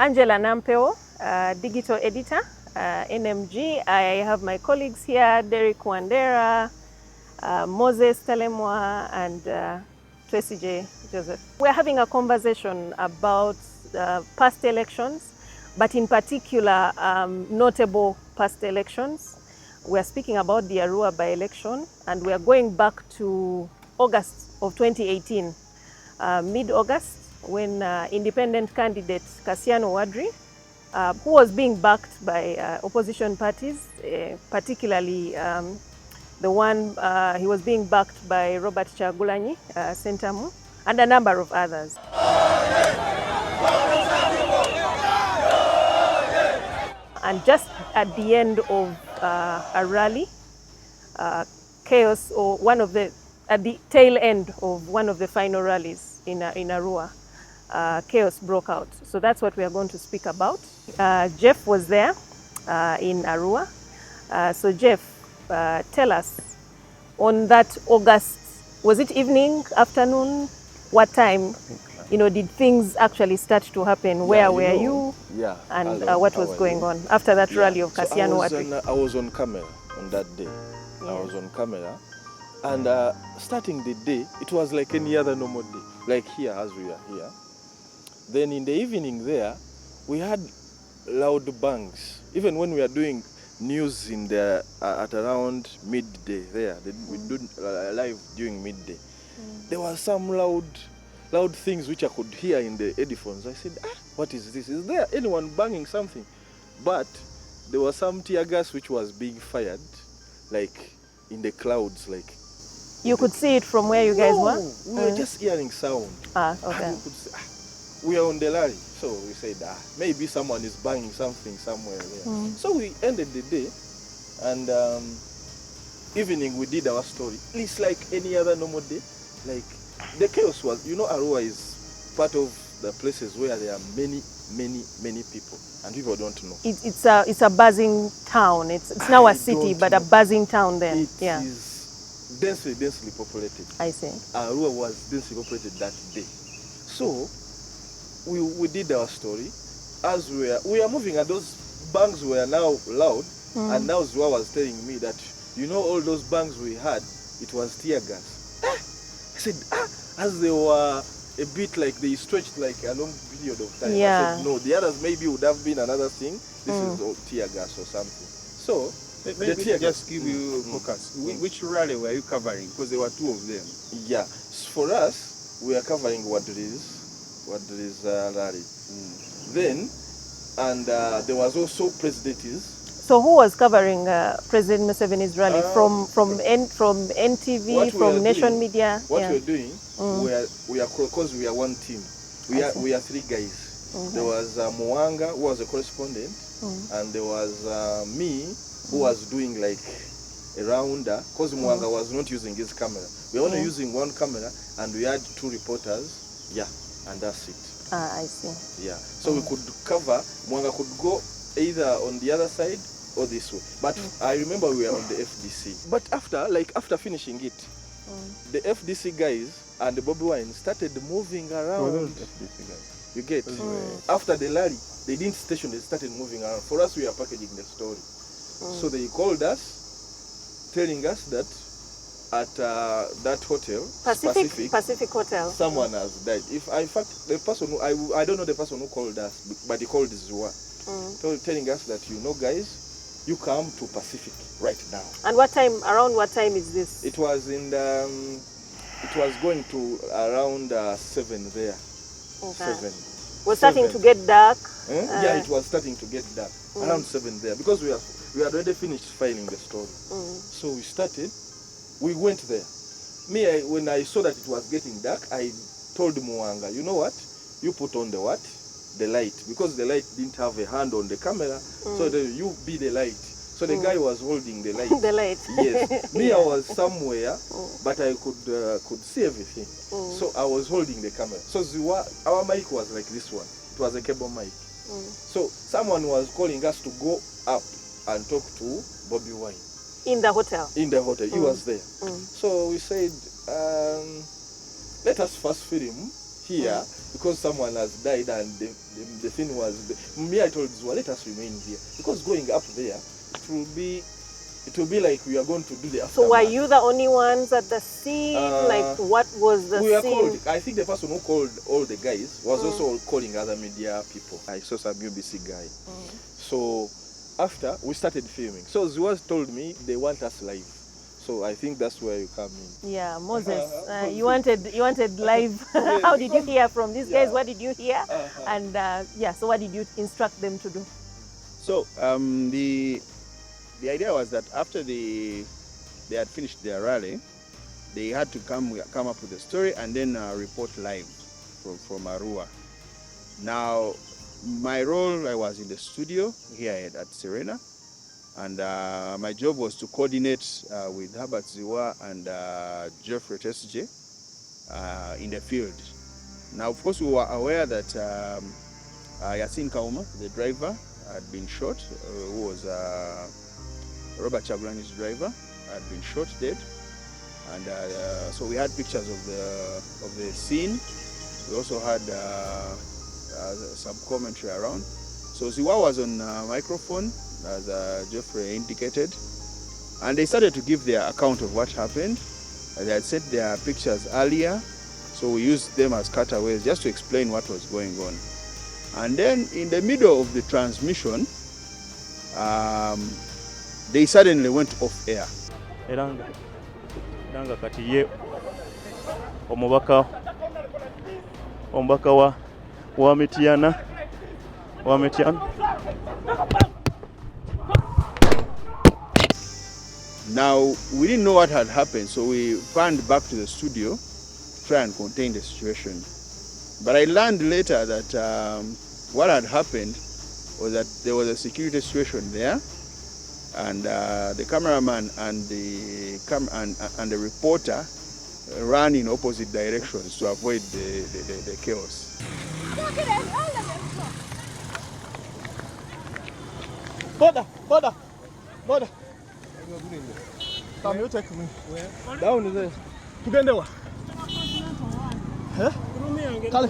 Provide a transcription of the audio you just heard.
Angela Nampeo, digital editor, NMG. I have my colleagues here, Derek Wandera, Moses Talemwa, and Tracy J. Joseph. We're having a conversation about past elections, but in particular, notable past elections. We're speaking about the Arua by-election, and we're going back to August of 2018, mid-August, when independent candidate Kassiano Wadri, who was being backed by opposition parties, particularly the one he was being backed by Robert Kyagulanyi, Sentamu, and a number of others. And just at the end of a rally, chaos, or at the tail end of one of the final rallies in Arua, chaos broke out. So that's what we are going to speak about. Jeff was there in Arua. So Jeff, tell us, on that August, was it evening, afternoon, what time, did things actually start to happen? Where were you? Yeah. And what was going on after that rally of Kassiano Wadri? I was on camera on that day. Yeah. I was on camera. And starting the day, it was like any other normal day, like here as we are here. Then in the evening there, we had loud bangs. Even when we are doing news in the at around midday there, we do live during midday. There were some loud things which I could hear in the headphones. I said, what is this? Is there anyone banging something? But there was some tear gas which was being fired, like in the clouds, like. You could see it from where you guys were? We were just hearing sound. Okay. And we could say, we are on the rally, so we said, maybe someone is banging something somewhere there. So we ended the day, and evening we did our story. It's like any other normal day. Like the chaos was, Arua is part of the places where there are many people, and people don't know. It's a buzzing town. It's now a city, but a buzzing town then. It is densely populated. I see. Arua was densely populated that day. So we did our story. As we are moving, and those bangs were now loud, and now Zua was telling me that, all those bangs we had, it was tear gas. I said, as they were a bit like they stretched like a long period of time. Yeah. I said, no, the others maybe would have been another thing. This is all tear gas or something. So, maybe just give you focus. Which rally were you covering? Because there were two of them. Yeah. For us, we are covering Wadri's rally. Then, and there was also President's. So who was covering President Museveni's rally from NTV, from Nation Media? What we're doing, we are because we are one team. We are three guys. There was Mwanga, who was a correspondent, and there was me, who was doing like a rounder, because Mwanga was not using his camera. We were only using one camera, and we had two reporters. Yeah, and that's it. I see. Yeah, so we could cover. Mwanga could go either on the other side or this way. But I remember we were on the FDC. But after finishing it, the FDC guys and the Bobby Wine started moving around. FDC guys. You get? After the rally, they didn't station, they started moving around. For us, we are packaging the story. So they called us, telling us that at that hotel, Pacific Hotel, someone has died. In fact, the person who, I don't know the person who called us, but he called Zua, telling us that, guys, you come to Pacific right now. And around what time is this? It was it was going to around 7 there. Okay. 7. Was starting to get dark? Yeah, it was starting to get dark. Around 7 there, because we had already finished filing the story. So we went there. When I saw that it was getting dark, I told Mwanga, you know what? You put on the light, because the light didn't have a hand on the camera, so you be the light. So the guy was holding the light. The light. Yes. Me, I was somewhere, but I could see everything. So I was holding the camera. So our mic was like this one. It was a cable mic. So someone was calling us to go up and talk to Bobby Wine. In the hotel? In the hotel. He was there. So we said, let us first film here because someone has died and the thing was... Me, I told Zua, let us remain here. Because going up there, it will be like we are going to do the aftermath. So were you the only ones at the scene? Like, what was the scene? We were called. I think the person who called all the guys was also calling other media people. I saw some UBC guy. So after, we started filming. So Zuaz told me they want us live. So I think that's where you come in. Yeah, Moses, you wanted live. How did you hear from these guys? What did you hear? And yeah, so what did you instruct them to do? So the idea was that after they had finished their rally, they had to come up with a story and then report live from Arua. Now, my role, I was in the studio here at Serena, and my job was to coordinate with Herbert Ziwa and Jeffrey Tesje in the field. Now, of course, we were aware that Yasin Kauma, the driver, had been shot, who was Robert Kyagulanyi's driver, had been shot dead, and so we had pictures of the scene. We also had some commentary around. So Ziwa was on microphone, as Jeffrey indicated, and they started to give their account of what happened. They had sent their pictures earlier, so we used them as cutaways just to explain what was going on. And then in the middle of the transmission, they suddenly went off air. Eranga kati ye omubaka wa Mityana. Now, we didn't know what had happened, so we ran back to the studio to try and contain the situation. But I learned later that what had happened was that there was a security situation there, and the cameraman and the reporter ran in opposite directions to avoid the chaos. Border. Come, you take me. Where? Down there. Tugende wa? Huh? Kale.